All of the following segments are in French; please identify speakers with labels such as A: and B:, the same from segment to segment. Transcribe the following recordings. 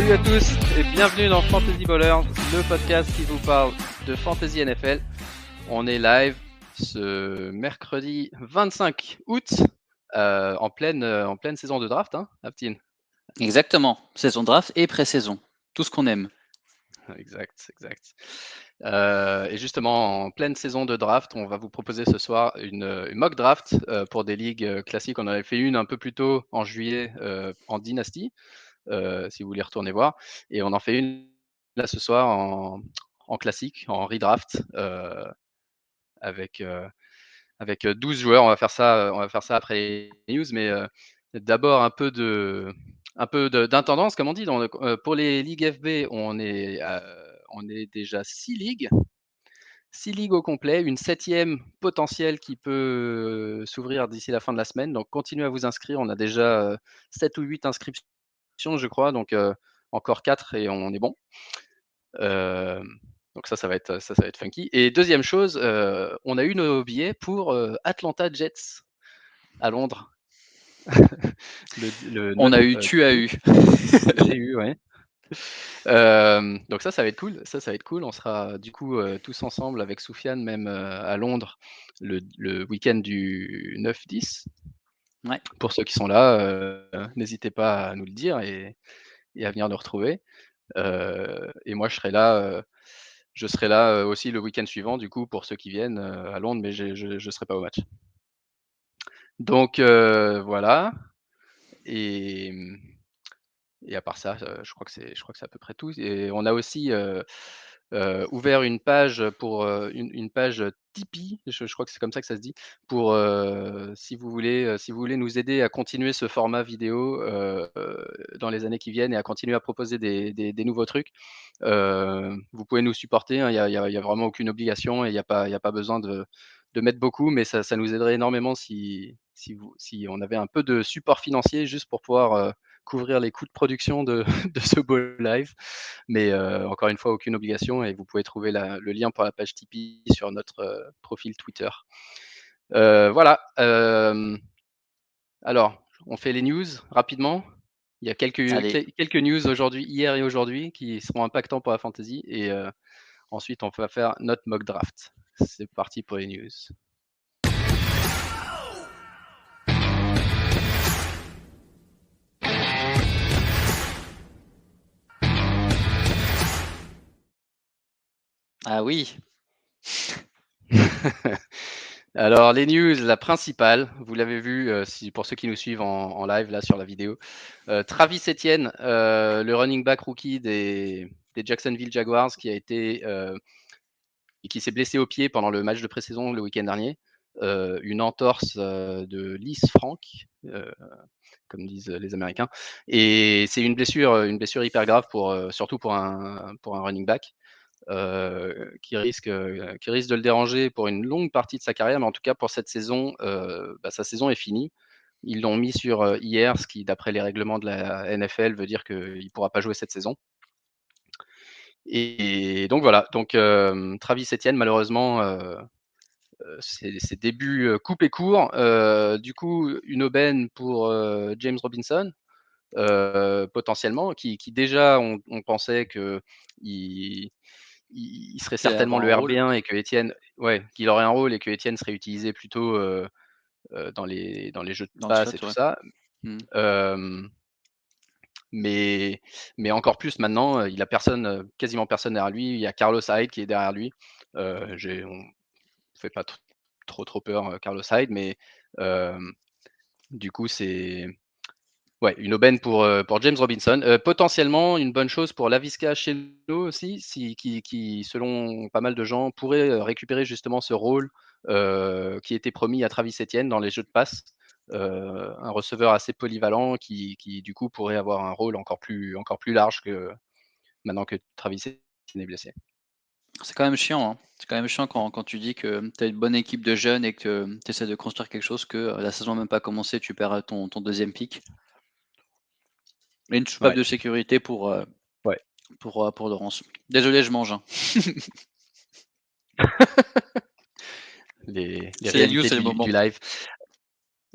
A: Salut à tous et bienvenue dans Fantasy Ballers, le podcast qui vous parle de Fantasy NFL. On est live ce mercredi 25 août en pleine saison de draft, hein, Aptine.
B: Exactement, saison draft et pré-saison, tout ce qu'on aime.
A: Exact. Et justement, en pleine saison de draft, on va vous proposer ce soir une mock draft pour des ligues classiques. On en avait fait une un peu plus tôt en juillet en Dynasty, si vous voulez retourner voir. Et on en fait une là ce soir en classique, en redraft, avec 12 joueurs. On va faire ça après les news, mais d'abord un peu d'intendance, comme on dit. Pour les ligues FB, on est déjà 6 ligues. 6 ligues au complet, une 7e potentielle qui peut s'ouvrir d'ici la fin de la semaine. Donc continuez à vous inscrire. On a déjà 7 ou 8 inscriptions, je crois. Donc encore 4 et on est bon. Donc ça va être funky. Et deuxième chose, on a eu nos billets pour Atlanta Jets à Londres.
B: Tu as eu.
A: J'ai eu, ouais. Donc ça va être cool. Ça va être cool. On sera du coup tous ensemble avec Soufiane, même à Londres, le week-end du 9-10.
B: Ouais.
A: Pour ceux qui sont là, n'hésitez pas à nous le dire et à venir nous retrouver. Et moi, je serai là aussi le week-end suivant, du coup, pour ceux qui viennent à Londres, mais je serai pas au match. Donc voilà. Et à part ça, je crois que c'est à peu près tout. Et on a aussi ouvert une page pour une page Tipeee, je crois que c'est comme ça que ça se dit, pour si vous voulez nous aider à continuer ce format vidéo dans les années qui viennent et à continuer à proposer des nouveaux trucs. Vous pouvez nous supporter, hein, il y a vraiment aucune obligation et il n'y a pas besoin de mettre beaucoup, mais ça nous aiderait énormément si on avait un peu de support financier juste pour pouvoir couvrir les coûts de production de ce beau live. Mais encore une fois, aucune obligation et vous pouvez trouver le lien pour la page Tipeee sur notre profil Twitter. Voilà. Alors, on fait les news rapidement. Il y a quelques news hier et aujourd'hui, qui seront impactants pour la fantasy. Et ensuite, on va faire notre mock draft. C'est parti pour les news.
B: Ah oui.
A: Alors, les news, la principale, vous l'avez vu pour ceux qui nous suivent en live là sur la vidéo. Travis Etienne, le running back rookie des Jacksonville Jaguars, qui s'est blessé au pied pendant le match de pré-saison le week-end dernier. Une entorse de Lis Frank, comme disent les Américains. Et c'est une blessure hyper grave surtout pour un running back. Qui risque de le déranger pour une longue partie de sa carrière, mais en tout cas pour cette saison, sa saison est finie. Ils l'ont mis sur IR, ce qui, d'après les règlements de la NFL, veut dire qu'il ne pourra pas jouer cette saison. Et donc voilà, Travis Etienne, malheureusement, ses débuts coupés courts. Du coup, une aubaine pour James Robinson, potentiellement, qui déjà, on pensait qu'il serait certainement le RB1 et que Etienne, qu'il aurait un rôle et que Etienne serait utilisé plutôt dans les jeux de passe et tout ça. Mais encore plus maintenant, il a quasiment personne derrière lui. Il y a Carlos Hyde qui est derrière lui. On fait pas trop peur Carlos Hyde, mais du coup c'est une aubaine pour James Robinson. Potentiellement une bonne chose pour Laviska Shenault aussi, qui, selon pas mal de gens, pourrait récupérer justement ce rôle qui était promis à Travis Etienne dans les jeux de passe. Un receveur assez polyvalent qui du coup pourrait avoir un rôle encore plus large que maintenant que Travis Etienne est blessé.
B: C'est quand même chiant, hein. C'est quand même chiant quand tu dis que tu as une bonne équipe de jeunes et que tu essaies de construire quelque chose, que la saison n'a même pas commencé, tu perds ton deuxième pick. Et une soupape de sécurité pour Laurence. Désolé, je mange. Hein.
A: les réalités du live.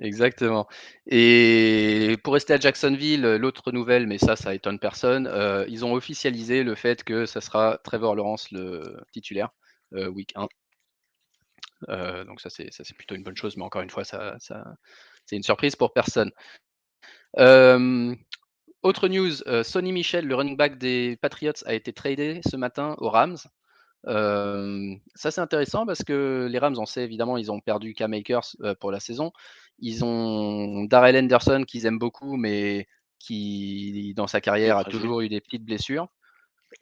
A: Exactement. Et pour rester à Jacksonville, l'autre nouvelle, mais ça étonne personne, ils ont officialisé le fait que ça sera Trevor Lawrence le titulaire, week 1. Donc ça c'est plutôt une bonne chose, mais encore une fois, c'est une surprise pour personne. Autre news, Sonny Michel, le running back des Patriots, a été tradé ce matin aux Rams. Ça c'est intéressant parce que les Rams, on sait évidemment, ils ont perdu Cam Akers pour la saison. Ils ont Darrell Henderson qu'ils aiment beaucoup, mais qui dans sa
B: Il est
A: carrière a
B: fragile.
A: toujours eu des petites blessures.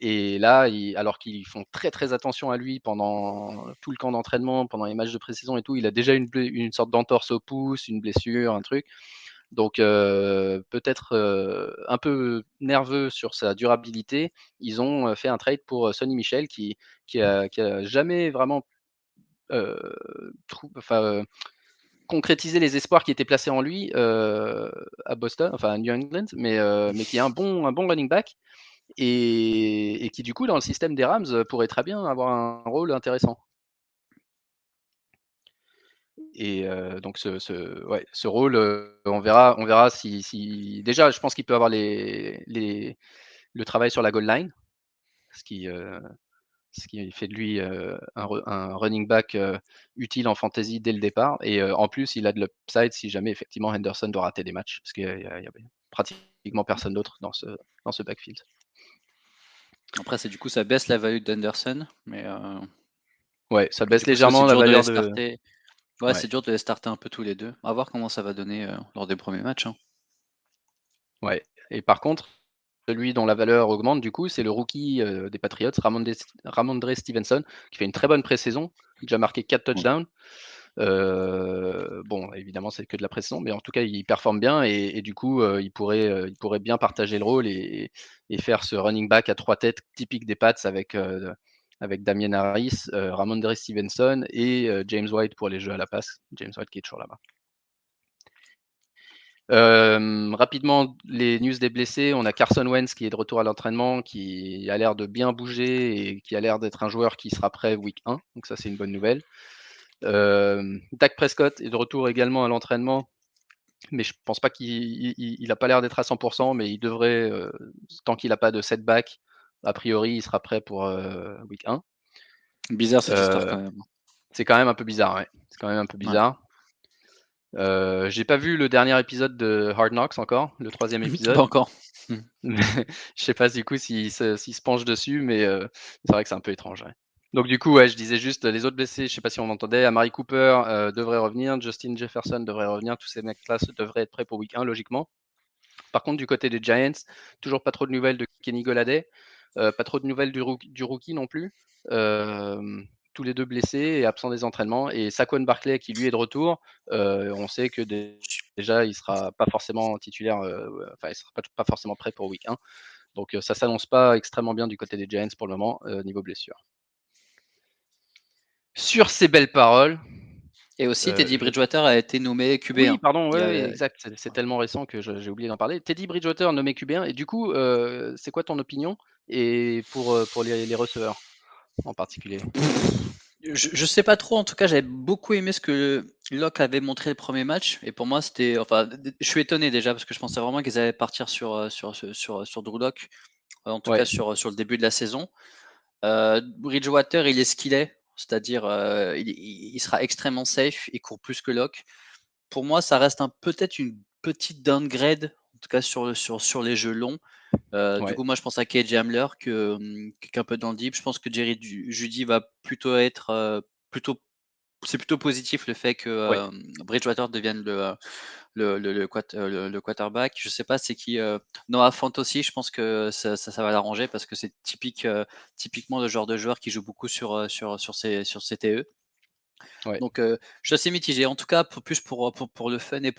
A: Et là, alors qu'ils font très très attention à lui pendant tout le camp d'entraînement, pendant les matchs de pré-saison et tout, il a déjà une sorte d'entorse au pouce, une blessure, un truc. Donc peut-être un peu nerveux sur sa durabilité, ils ont fait un trade pour Sonny Michel qui a jamais vraiment concrétisé les espoirs qui étaient placés en lui à Boston, enfin à New England, mais qui est un bon running back et qui du coup dans le système des Rams pourrait très bien avoir un rôle intéressant. Et donc ce rôle, on verra si déjà je pense qu'il peut avoir le travail sur la goal line, ce qui, heu, ce qui fait de lui, un running back, utile en fantasy dès le départ et en plus il a de l'upside si jamais effectivement Henderson doit rater des matchs, parce qu'il y a pratiquement personne d'autre dans ce backfield.
B: Après, c'est du coup, ça baisse la value d'Henderson, mais
A: Ouais, ça
B: du
A: baisse
B: coup, c'est
A: légèrement la
B: dur de les
A: valeur de
B: starter. Ouais,
A: ouais,
B: c'est dur de les starter un peu tous les deux. À voir comment ça va donner lors des premiers matchs, hein.
A: ouais et par contre, celui dont la valeur augmente du coup, c'est le rookie, des Patriots, Ramondre Stevenson, qui fait une très bonne pré-saison, déjà marqué 4
B: Ouais.
A: touchdowns. Bon, évidemment, c'est que de la pré-saison, mais en tout cas, il performe bien et du coup, il pourrait bien partager le rôle et faire ce running back à 3 têtes typique des Pats avec Damien Harris, Ramondre Stevenson et James White pour les jeux à la passe. James White qui est toujours là-bas. Rapidement, les news des blessés, on a Carson Wentz qui est de retour à l'entraînement, qui a l'air de bien bouger et qui a l'air d'être un joueur qui sera prêt week 1, donc ça c'est une bonne nouvelle. Dak Prescott est de retour également à l'entraînement, mais je pense pas qu'il a pas l'air d'être à 100%, mais il devrait, tant qu'il a pas de setback, a priori, il sera prêt pour, week 1.
B: Bizarre cette histoire
A: Heu,
B: quand même.
A: c'est quand même un peu bizarre, ouais. C'est quand même un peu
B: Ouais.
A: bizarre. J'ai pas vu le dernier épisode de Hard Knocks encore, le 3e
B: Pas
A: épisode.
B: encore. Mmh.
A: Mais je sais pas du coup s'il se penche dessus, mais c'est vrai que c'est un peu étrange, ouais. Donc du coup, ouais, je disais juste les autres blessés, je sais pas si on m'entendait, Amari Cooper, devrait revenir, Justin Jefferson devrait revenir, tous ces mecs-là devraient être prêts pour week 1 logiquement. Par contre, du côté des Giants, toujours pas trop de nouvelles de Kenny Golladay, pas trop de nouvelles du rookie non plus. Tous les 2 blessés et absents des entraînements et Saquon Barkley qui lui est de retour, on sait que déjà il sera pas forcément titulaire, enfin il sera pas forcément prêt pour week 1. Donc ça s'annonce pas extrêmement bien du côté des Giants pour le moment, niveau blessure. Sur ces belles paroles,
B: Et aussi,
A: heu,
B: Teddy
A: je
B: Bridgewater a été nommé
A: oui,
B: QB1.
A: pardon,
B: Il y
A: ouais, ouais,
B: a
A: exact, c'est tellement récent que j'ai oublié d'en parler. Teddy Bridgewater nommé QB1 et du coup, c'est quoi ton opinion et pour les receveurs en particulier?
B: Je sais pas trop, en tout cas, j'avais beaucoup aimé ce que Locke avait montré le premier match et pour moi, c'était enfin, je suis étonné déjà parce que je pensais vraiment qu'ils allaient partir sur Drew Lock, en tout cas
A: Ouais,
B: sur le début de la saison. Bridgewater, il est ce qu'il est, c'est-à-dire, il sera extrêmement safe, il court plus que Locke. Pour moi, ça reste peut-être une petite downgrade, en tout cas sur les jeux longs. Du
A: ouais,
B: coup, moi, je pense à KJ Hamler qu'un peu dans le deep. Je pense que Jerry Jeudy va plutôt être, plutôt c'est plutôt positif le fait que,
A: ouais.
B: Bridgewater devienne le quarterback. Je sais pas c'est qui, Noah Fant aussi, je pense que ça va l'arranger parce que c'est typiquement le genre de joueur qui joue beaucoup sur ses TE.
A: Ouais.
B: Donc, je suis assez mitigé. En tout cas, pour le fun et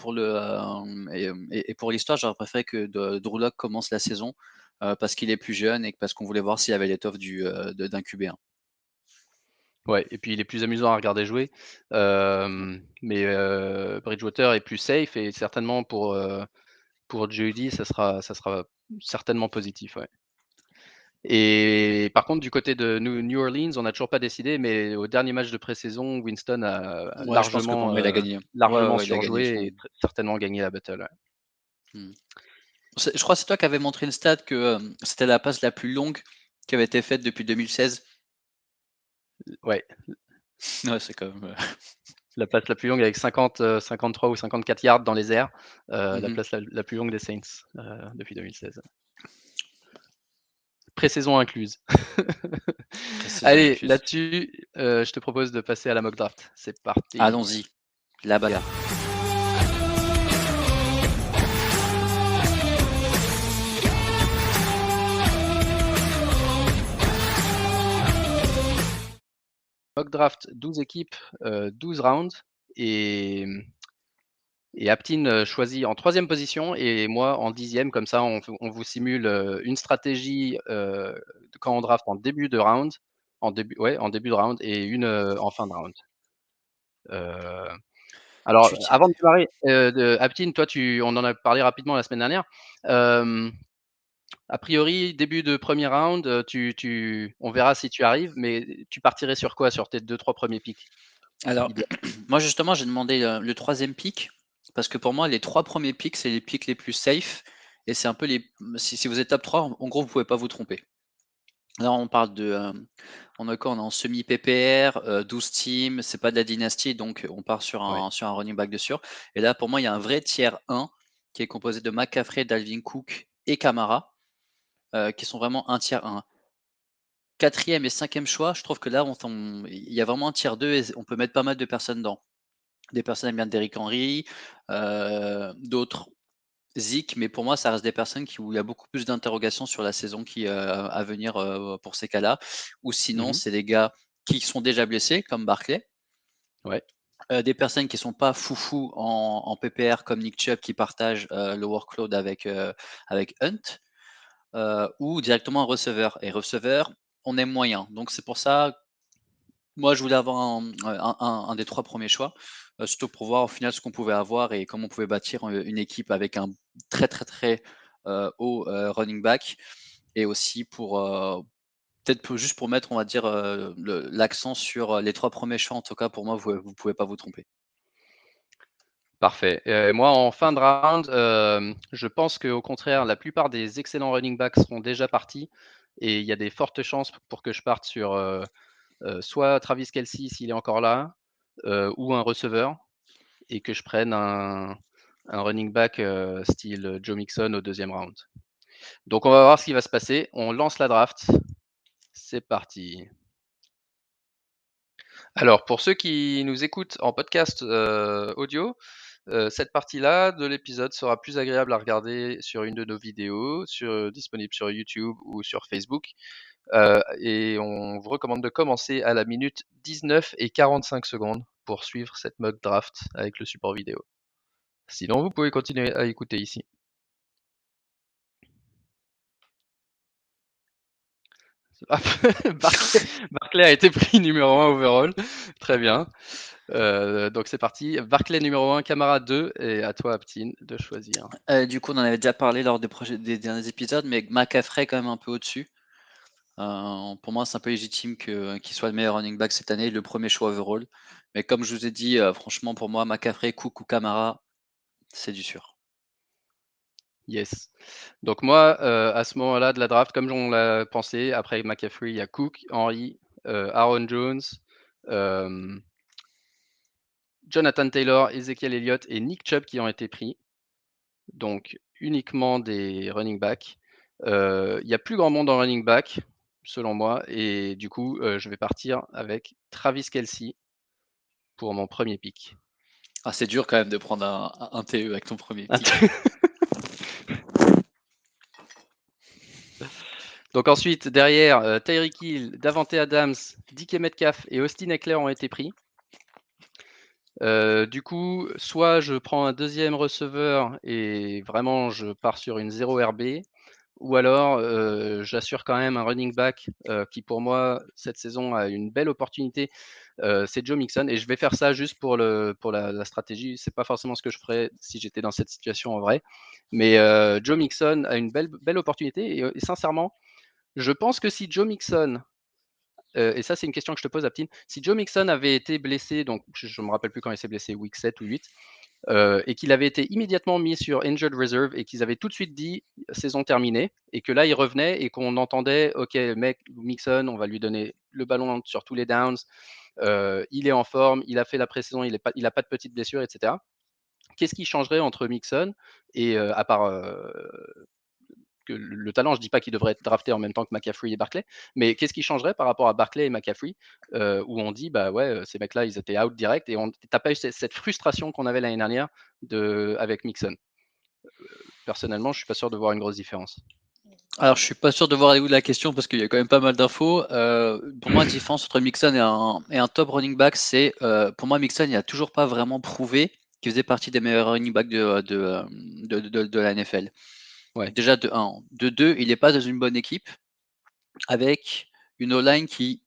B: et pour l'histoire, j'aurais préféré que Drew Lock commence la saison, parce qu'il est plus jeune et parce qu'on voulait voir s'il avait l'étoffe d'un QB1.
A: Ouais et puis il est plus amusant à regarder jouer, mais Bridgewater est plus safe et certainement pour Jeudy, ça sera certainement positif, ouais. Et par contre, du côté de New Orleans, on n'a toujours pas décidé, mais au dernier match de pré-saison, Winston a
B: Ouais, je pense que pour moi, il a gagné. Ouais,
A: largement
B: ouais, il a gagné,
A: surjoué et certainement gagné la battle. Ouais.
B: Mmh. Je crois que c'est toi qui avais montré une stat que c'était la passe la plus longue qui avait été faite depuis 2016.
A: Ouais,
B: Ouais, c'est quand même.
A: la passe la plus longue avec 53 ou 54 yards dans les airs, la
B: Mmh.
A: place la plus longue des Saints depuis 2016. Pré-saison incluse.
B: Précision
A: Allez,
B: incluse.
A: là-dessus, je te propose de passer à la mock draft. C'est parti.
B: Allons-y, la bagarre.
A: Mock draft, 12 équipes, 12 rounds et Aptin choisit en 3e position et moi en 10e. Comme ça, on vous simule une stratégie quand on draft en début de round, en début de round et une en fin de round. Alors,
B: Tu
A: avant de démarrer, Aptin, toi, on en a parlé rapidement la semaine dernière. A priori, début de premier round, on verra si tu arrives, mais tu partirais sur quoi sur tes 2-3 premiers picks?
B: Alors, moi justement, j'ai demandé le 3e pick parce que pour moi, les 3 premiers picks, c'est les picks les plus safe et c'est un peu les si vous êtes top 3, en gros, vous pouvez pas vous tromper. Là, on parle de, on est quoi? On est en semi PPR, 12 teams, c'est pas de la dynastie, donc on part sur
A: Ouais.
B: un running back de sûr. Et là, pour moi, il y a un vrai tiers 1 qui est composé de McCaffrey, Dalvin Cook et Camara, qui sont vraiment un tiers 1. 4e et 5e choix, je trouve que là, il y a vraiment un tiers 2 et on peut mettre pas mal de personnes dedans. Des personnes aiment bien Derrick Henry, d'autres Zeke, mais pour moi, ça reste des personnes où il y a beaucoup plus d'interrogations sur la saison qui à venir pour ces cas-là. Ou sinon,
A: Mmh.
B: c'est des gars qui sont déjà blessés, comme Barclay.
A: Ouais.
B: Des personnes qui sont pas foufou en PPR, comme Nick Chubb, qui partagent le workload avec Hunt, ou directement un receveur. Et receveur, on aime moyen. Donc c'est pour ça, moi, je voulais avoir un des 3 premiers choix, surtout pour voir au final ce qu'on pouvait avoir et comment on pouvait bâtir une équipe avec un très, très, très haut running back et aussi pour peut-être juste pour mettre, on va dire, l'accent sur les 3 premiers choix. En tout cas, pour moi, vous pouvez pas vous tromper.
A: Parfait. Moi, en fin de round, je pense qu'au contraire, la plupart des excellents running backs seront déjà partis et il y a des fortes chances pour que je parte sur soit Travis Kelce s'il est encore là, ou un receveur et que je prenne un running back style Joe Mixon au 2e round. Donc, on va voir ce qui va se passer. On lance la draft. C'est parti. Alors, pour ceux qui nous écoutent en podcast audio, cette partie-là de l'épisode sera plus agréable à regarder sur une de nos vidéos, disponible sur YouTube ou sur Facebook. Et on vous recommande de commencer à la minute 19 et 45 secondes pour suivre cette mock draft avec le support vidéo. Sinon, vous pouvez continuer à écouter ici. Barclay a été pris numéro 1 overall. Très bien. Donc c'est parti. Barclay numéro 1, Camara 2 et à toi, Aptine, de choisir.
B: Du coup, on en avait déjà parlé lors des derniers épisodes, mais McCaffrey est quand même un peu au-dessus. Pour moi, c'est un peu légitime qu'il soit le meilleur running back cette année, le premier choix overall. Mais comme je vous ai dit, franchement, pour moi, McCaffrey, Cook ou Camara, c'est du sûr.
A: Yes. Donc moi, à ce moment-là de la draft, comme on l'a pensé, après McCaffrey, il y a Cook, Henry, Aaron Jones, Jonathan Taylor, Ezekiel Elliott et Nick Chubb qui ont été pris. Donc uniquement des running backs. Il y a plus grand monde en running back, selon moi, et du coup, je vais partir avec Travis Kelce pour mon premier pick.
B: Ah, c'est dur quand même de prendre un TE avec ton premier pick.
A: Donc ensuite, derrière, Tyreek Hill, Davante Adams, DK Metcalf et Austin Eckler ont été pris. Du coup, soit je prends un 2e receveur et vraiment je pars sur une 0 RB, ou alors j'assure quand même un running back qui pour moi cette saison a une belle opportunité, c'est Joe Mixon et je vais faire ça juste pour la stratégie. C'est pas forcément ce que je ferais si j'étais dans cette situation en vrai, mais Joe Mixon a une belle opportunité et sincèrement, Je pense que si Joe Mixon, et ça c'est une question que je te pose, Aptine, si Joe Mixon avait été blessé, donc je ne me rappelle plus quand il s'est blessé, week 7 ou 8, et qu'il avait été immédiatement mis sur Injured Reserve et qu'ils avaient tout de suite dit saison terminée, et que là il revenait et qu'on entendait ok mec Mixon, on va lui donner le ballon sur tous les downs, il est en forme, il a fait la pré-saison, il n'a pas de petites blessures, etc. Qu'est-ce qui changerait entre Mixon et à part que le talent, je dis pas qu'il devrait être drafté en même temps que McCaffrey et Barkley, mais qu'est-ce qui changerait par rapport à Barkley et McCaffrey, où on dit bah ouais, ces mecs-là, ils étaient out direct et t'as pas eu cette frustration qu'on avait l'année dernière avec Mixon. Personnellement, je suis pas sûr de voir une grosse différence.
B: Alors, je suis pas sûr de voir les où de la question parce qu'il y a quand même pas mal d'infos. Pour moi, la différence entre Mixon et un top running back, c'est pour moi, Mixon, il a toujours pas vraiment prouvé qu'il faisait partie des meilleurs running backs de la NFL.
A: Ouais.
B: Déjà, de 1. De 2, il n'est pas dans une bonne équipe avec une O-line qui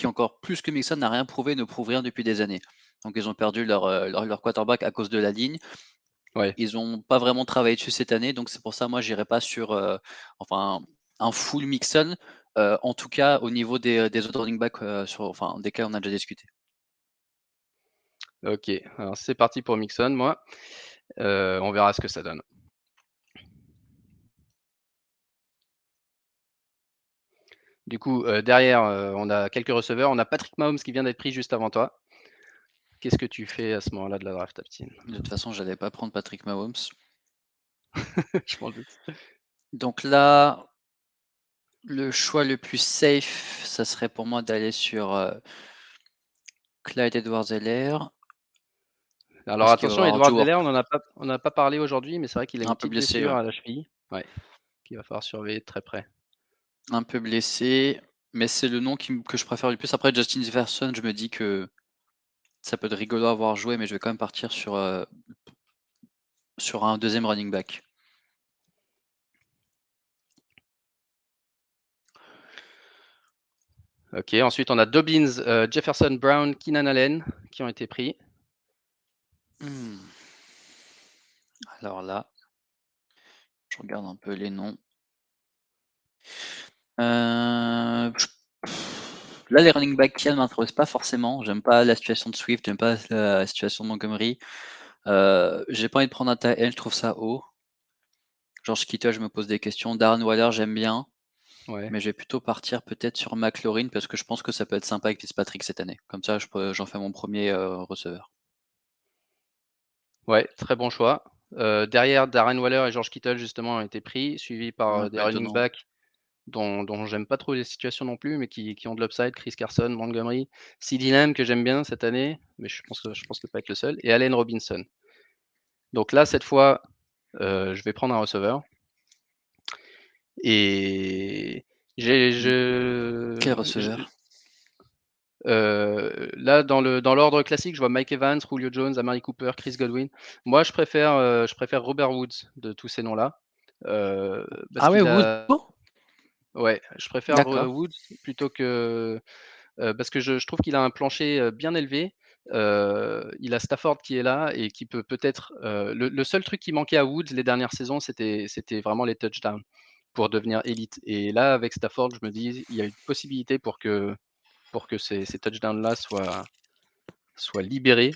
B: encore plus que Mixon n'a rien prouvé, ne prouve rien depuis des années. Donc, ils ont perdu leur quarterback à cause de la ligne.
A: Ouais.
B: Ils n'ont pas vraiment travaillé dessus cette année, donc c'est pour ça, moi, j'irai pas sur un full Mixon, en tout cas au niveau des autres running backs, desquels on a déjà discuté.
A: Ok, alors c'est parti pour Mixon, moi. On verra ce que ça donne. Du coup, derrière, on a quelques receveurs. On a Patrick Mahomes qui vient d'être pris juste avant toi. Qu'est-ce que tu fais à ce moment-là de la draft, Aptine?
B: De toute façon, j'allais pas prendre Patrick Mahomes.
A: Je m'en doute.
B: Donc là, le choix le plus safe, ça serait pour moi d'aller sur Clyde Edwards-Helaire.
A: Alors
B: Parce qu'il va y
A: attention,
B: avoir
A: Edward
B: Joe
A: Delaire, on n'a pas parlé aujourd'hui, mais c'est vrai qu'il a une
B: un peu
A: petite
B: blessé,
A: blessure
B: ouais.
A: à la cheville. Ouais, qu'il va falloir surveiller de très près.
B: Un peu blessé, mais c'est le nom que je préfère le plus. Après, Justin Jefferson, je me dis que ça peut être rigolo à voir jouer, mais je vais quand même partir sur un deuxième running back.
A: Ok, ensuite on a Dobbins, Jefferson, Brown, Keenan Allen qui ont été pris.
B: Alors là, je regarde un peu les noms. Là, les running backs qui ne m'intéressent pas forcément. J'aime pas la situation de Swift, j'aime pas la situation de Montgomery. J'ai pas envie de prendre un tight end, je trouve ça haut. George Kittle, je me pose des questions. Darren Waller, j'aime bien.
A: Ouais.
B: Mais je vais plutôt partir peut-être sur McLaurin parce que je pense que ça peut être sympa avec Fitzpatrick cette année. Comme ça, j'en fais mon premier receveur.
A: Ouais, très bon choix. Derrière, Darren Waller et George Kittle justement ont été pris, suivis par
B: Ouais,
A: des
B: pas
A: running
B: étonnant.
A: backs dont j'aime pas trop les situations non plus, mais qui ont de l'upside, Chris Carson, Montgomery, CeeDee Lamb que j'aime bien cette année, mais je pense que pas être le seul, et Allen Robinson. Donc là, cette fois, je vais prendre un receveur. Et
B: Quel receveur?
A: là, dans l'ordre classique, je vois Mike Evans, Julio Jones, Amari Cooper, Chris Godwin. Moi, je préfère Robert Woods de tous ces noms-là. Parce
B: Ah ouais,
A: qu'il
B: Wood.
A: a. Ouais, je préfère
B: D'accord.
A: Woods plutôt que. Parce que je trouve qu'il a un plancher bien élevé. Il a Stafford qui est là et qui peut-être. Le seul truc qui manquait à Woods les dernières saisons, c'était vraiment les touchdowns pour devenir élite. Et là, avec Stafford, je me dis, il y a une possibilité pour que ces touchdowns-là soient libérés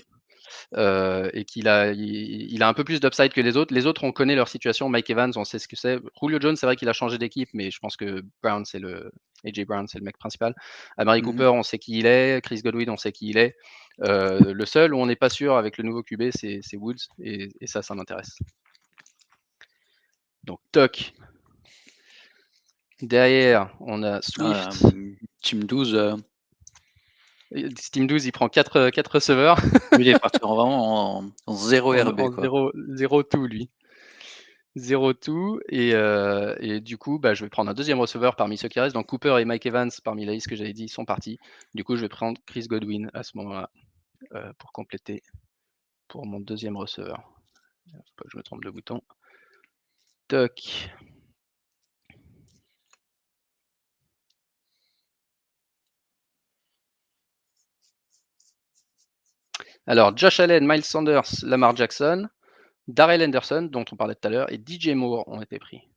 A: et qu'il a, il a un peu plus d'upside que les autres. Les autres, on connaît leur situation. Mike Evans, on sait ce que c'est. Julio Jones, c'est vrai qu'il a changé d'équipe, mais je pense que AJ Brown, c'est le mec principal. Amari Cooper, on sait qui il est. Chris Godwin, on sait qui il est. Le seul où on n'est pas sûr avec le nouveau QB, c'est Woods, et ça m'intéresse. Donc, toc. Derrière, on a Swift.
B: Team 12.
A: Team 12, il prend 4 receveurs.
B: Lui, il est parti vraiment en 0 RB,
A: en
B: quoi.
A: 0 tout, lui. 0 tout. Et du coup, bah, je vais prendre un deuxième receveur parmi ceux qui restent. Donc Cooper et Mike Evans, parmi la liste que j'avais dit, sont partis. Du coup, je vais prendre Chris Godwin à ce moment-là pour compléter pour mon deuxième receveur. Faut pas que je me trompe de bouton. Toc. Alors, Josh Allen, Miles Sanders, Lamar Jackson, Darrell Henderson, dont on parlait tout à l'heure, et DJ Moore ont été pris.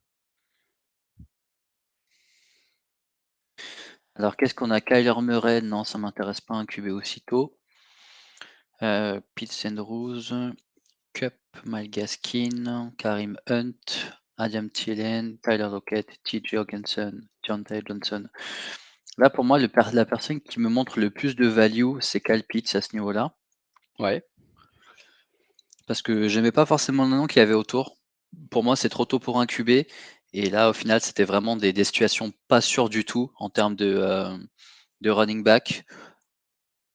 B: Alors qu'est-ce qu'on a? Kyler Murray, non, ça m'intéresse pas un QB aussitôt. Pete Sandrews, Cup, Myles Gaskin, Kareem Hunt, Adam Thielen, Tyler Lockett, TJ Hockenson, Deontay Johnson. Là, pour moi, la personne qui me montre le plus de value, c'est Kyle Pitts à ce niveau-là.
A: Ouais.
B: Parce que j'aimais pas forcément le nom qu'il y avait autour. Pour moi, c'est trop tôt pour un QB. Et là, au final, c'était vraiment des situations pas sûres du tout en termes de running back.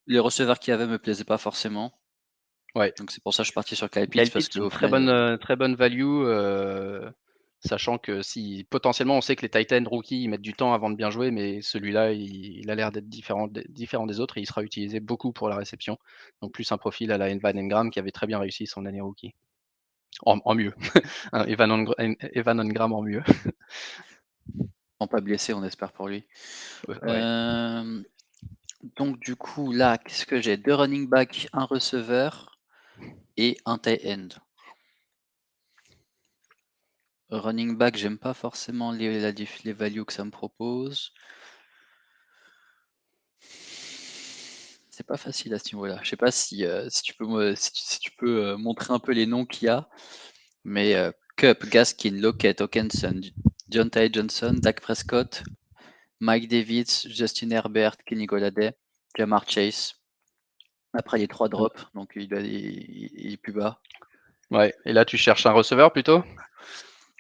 B: Les receveurs qu'il y avait me plaisaient pas forcément.
A: Ouais.
B: Donc c'est pour ça que je suis parti sur Kyle Pitts
A: Kyle
B: parce
A: Pitts, une
B: qu'au final,
A: très bonne value, sachant que si potentiellement on sait que les Titans rookies ils mettent du temps avant de bien jouer, mais celui-là il a l'air d'être différent des autres et il sera utilisé beaucoup pour la réception. Donc plus un profil à la Evan Engram qui avait très bien réussi son année rookie. En mieux. Hein, Evan Engram en mieux.
B: pas blessé, on espère pour lui.
A: Ouais.
B: Donc du coup, là, qu'est-ce que j'ai? 2 running back, un receveur et un tight end. Running back, j'aime pas forcément les values que ça me propose. C'est pas facile à ce niveau-là. Je sais pas si tu peux si tu peux montrer un peu les noms qu'il y a. Mais Cup, Gaskin, Lockett, Hockenson, Deontay Johnson, Dak Prescott, Mike Davis, Justin Herbert, Kenny Golladay, Jamar Chase. Après les 3 drops, donc il est plus bas.
A: Ouais. Et là tu cherches un receveur plutôt?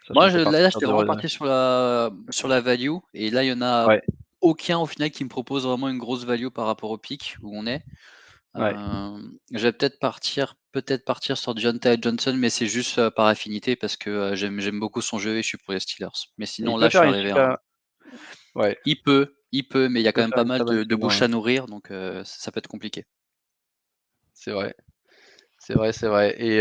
B: Moi,
A: Sachant que tu es parti
B: là,
A: sur
B: j'étais
A: deux
B: vraiment parti sur la value. Et là, il y en a
A: ouais,
B: aucun au final qui me propose vraiment une grosse value par rapport au pic où on est.
A: ouais.
B: Je vais peut-être partir sur Deontay Johnson, mais c'est juste par affinité parce que j'aime beaucoup son jeu et je suis pour les Steelers. Mais
A: Et il
B: sinon,
A: peut
B: là, je suis
A: faire une
B: arrivé à
A: super ouais,
B: il peut, mais il y
A: il
B: a quand
A: peut
B: même
A: faire
B: pas
A: une
B: mal
A: très bonne
B: de
A: saison,
B: bouches
A: ouais.
B: à nourrir, donc ça peut être compliqué.
A: C'est vrai. C'est vrai, c'est vrai. Et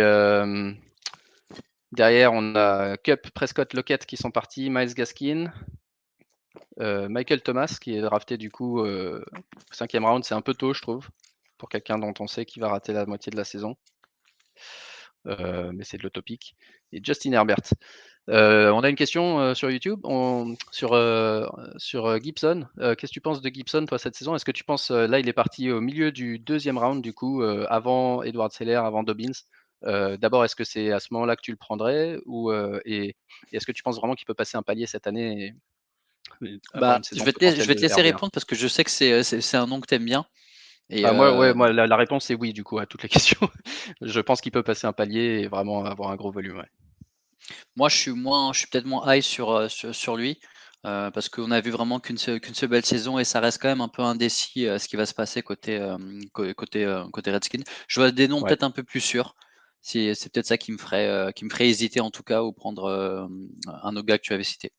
A: derrière, on a Cup, Prescott, Lockett qui sont partis, Miles Gaskin, Michael Thomas qui est drafté du coup 5e round, c'est un peu tôt, je trouve, pour quelqu'un dont on sait qu'il va rater la moitié de la saison. Mais c'est de l'utopique. Et Justin Herbert. On a une question sur YouTube, sur Gibson. Qu'est-ce que tu penses de Gibson, toi, cette saison? Est-ce que tu penses, là, il est parti au milieu du 2e round, du coup, avant Edward Seller, avant Dobbins. D'abord, est-ce que c'est à ce moment-là que tu le prendrais et est-ce que tu penses vraiment qu'il peut passer un palier cette année et avoir
B: Bah,
A: une
B: je
A: saison
B: vais
A: potentielle
B: te
A: de
B: laisser
A: RB1?
B: répondre parce que je sais que c'est un nom que tu aimes bien. Et
A: Ah, moi, ouais, moi, la réponse, c'est oui, du coup, à toutes les questions. Je pense qu'il peut passer un palier et vraiment avoir un gros volume, ouais.
B: moi, je suis peut-être moins high sur lui. Parce qu'on a vu vraiment qu'une seule belle saison et ça reste quand même un peu indécis ce qui va se passer côté Redskins. Je vois des noms
A: Ouais.
B: peut-être un peu plus sûrs. C'est peut-être ça qui me ferait hésiter en tout cas ou prendre un autre gars que tu avais cité.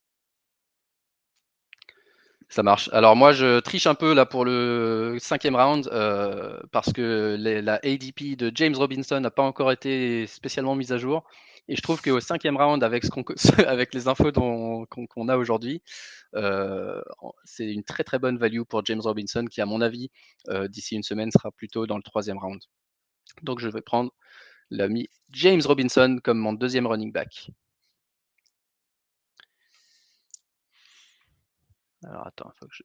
A: Ça marche. Alors moi, je triche un peu là pour le 5e round parce que la ADP de James Robinson n'a pas encore été spécialement mise à jour. Et je trouve qu'au 5e round, avec, avec les infos qu'on a aujourd'hui, c'est une très très bonne value pour James Robinson qui, à mon avis, d'ici une semaine, sera plutôt dans le 3e round. Donc je vais prendre l'ami James Robinson comme mon 2e running back. Alors attends, il faut que je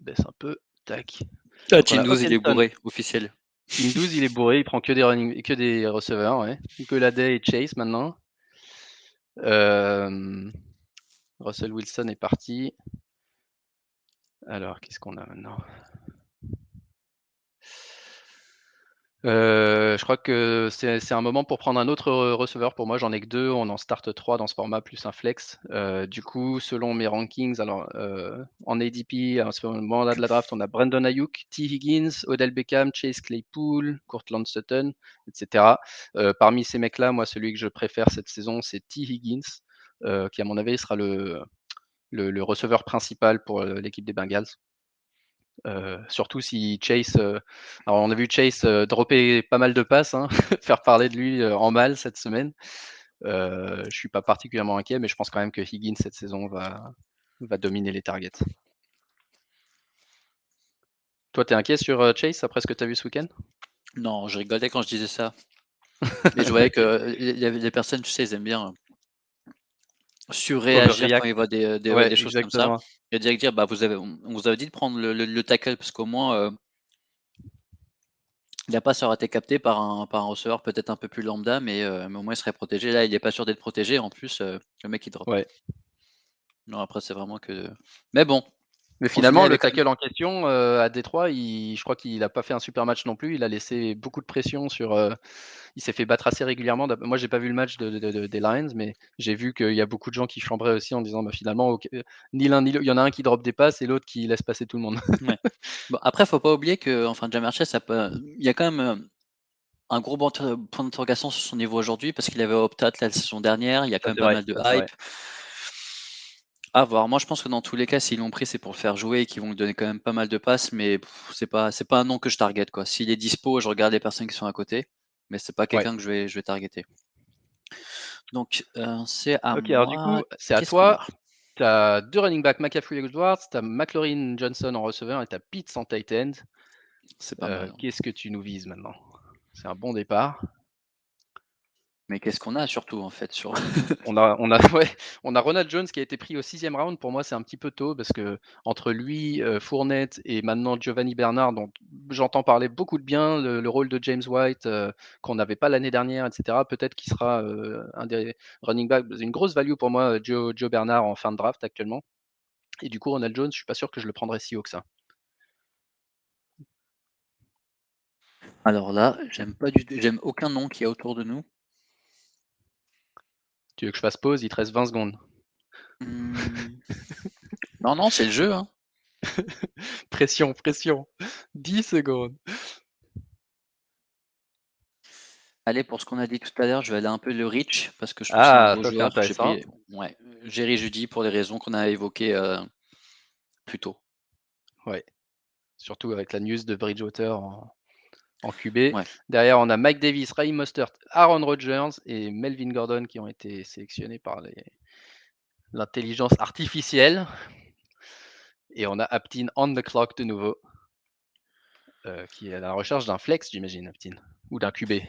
A: baisse un peu. Tac.
B: Ah,
A: Donc on
B: Team
A: a
B: 12, il est
A: Hawkinson.
B: bourré, officiel.
A: Team 12, il est bourré, il prend que des receveurs, ouais. Golladay et Chase maintenant. Russell Wilson est parti. Alors, qu'est-ce qu'on a maintenant? Je crois que c'est un moment pour prendre un autre receveur. Pour moi, j'en ai que 2. On en start 3 dans ce format, plus un flex. Du coup, selon mes rankings, alors en ADP, à ce moment-là de la draft, on a Brandon Ayuk, T. Higgins, Odell Beckham, Chase Claypool, Courtland Sutton, etc. Parmi ces mecs-là, moi, celui que je préfère cette saison, c'est T. Higgins, qui, à mon avis, sera le receveur principal pour l'équipe des Bengals. Surtout si Chase, alors on a vu Chase dropper pas mal de passes, hein, faire parler de lui en mal cette semaine. Je suis pas particulièrement inquiet, mais je pense quand même que Higgins cette saison va dominer les targets. Toi, t'es inquiet sur Chase après ce que tu as vu ce week-end?
B: Non, je rigolais quand je disais ça. Mais je voyais
A: Ok.
B: que il y avait des personnes, tu sais, ils aiment bien surréagir quand
A: overreact.
B: il voit
A: Ouais,
B: des choses comme ça
A: exactement.
B: et direct dire: «Bah, on vous avait dit de prendre le tackle parce qu'au moins, la passe aurait été captée par un receveur peut-être un peu plus lambda, mais au moins il serait protégé». Là, il est pas sûr d'être protégé. En plus, le mec il drop.
A: Ouais.
B: Non, après c'est vraiment que mais bon,
A: Mais
B: au final, il
A: finalement,
B: y avait
A: le
B: quand même
A: tackle en question, à Détroit, je crois qu'il a pas fait un super match non plus. Il a laissé beaucoup de pression sur, il s'est fait battre assez régulièrement. Moi, j'ai pas vu le match des Lions, mais j'ai vu qu'il y a beaucoup de gens qui chambraient aussi en disant: «Bah, finalement, OK, ni l'un ni l'autre». Il y en a un qui drop des passes et l'autre qui laisse passer tout le monde.
B: ouais. Bon après, faut pas oublier que enfin Ja'Marr Chase ça peut il y a quand même, un gros point d'interrogation sur son niveau aujourd'hui parce qu'il avait opt-out la saison dernière, il y a quand même pas mal de
A: Ça c'est vrai.
B: hype. À voir. Moi, je pense que dans tous les cas, s'ils l'ont pris, c'est pour le faire jouer et qu'ils vont lui donner quand même pas mal de passes, mais c'est pas un nom que je target, quoi. S'il est dispo, je regarde les personnes qui sont à côté, mais c'est pas
A: Ouais.
B: quelqu'un que je vais targeter. Donc, c'est à
A: OK, alors du
B: moi.
A: coup, c'est à
B: Qu'est-ce qu'on a?
A: toi. Tu as 2 running backs, McCaffrey et Edwards, tu as McLaurin Johnson en receveur et tu as Pitts en tight end.
B: C'est pas mal, hein.
A: Qu'est-ce que tu nous vises maintenant? C'est un bon départ.
B: Mais qu'est-ce qu'on a surtout, en fait, sur
A: On a ouais, on a Ronald Jones qui a été pris au 6e round. Pour moi, c'est un petit peu tôt parce qu'entre lui, Fournette et maintenant Giovanni Bernard, dont j'entends parler beaucoup de bien, le rôle de James White, qu'on n'avait pas l'année dernière et cetera. Peut-être qu'il sera, un des running backs. Une grosse value pour moi, Joe Bernard en fin de draft actuellement et du coup, Ronald Jones, je suis pas sûr que je le prendrais si haut que ça.
B: alors là, j'aime aucun nom qui est autour de nous.
A: Tu veux que je fasse pause? Il te reste 20 secondes.
B: Mmh, non, non, c'est le jeu, hein.
A: Pression, pression. 10 secondes.
B: Allez, pour ce qu'on a dit tout à l'heure, je vais aller un peu le reach parce que je trouve que c'est un
A: Ah,
B: beau
A: ça c'est
B: joueur. J'ai
A: intéressant.
B: pris ouais, Jerry Jeudy pour les raisons qu'on a évoquées, plus tôt.
A: Ouais, surtout avec la news de Bridgewater en QB.
B: Ouais.
A: Derrière, on a Mike Davis, Raheem Mostert, Aaron Rodgers et Melvin Gordon qui ont été sélectionnés par l'intelligence artificielle. Et on a Aptin on the clock de nouveau, qui est à la recherche d'un flex, j'imagine, Aptin, ou d'un QB.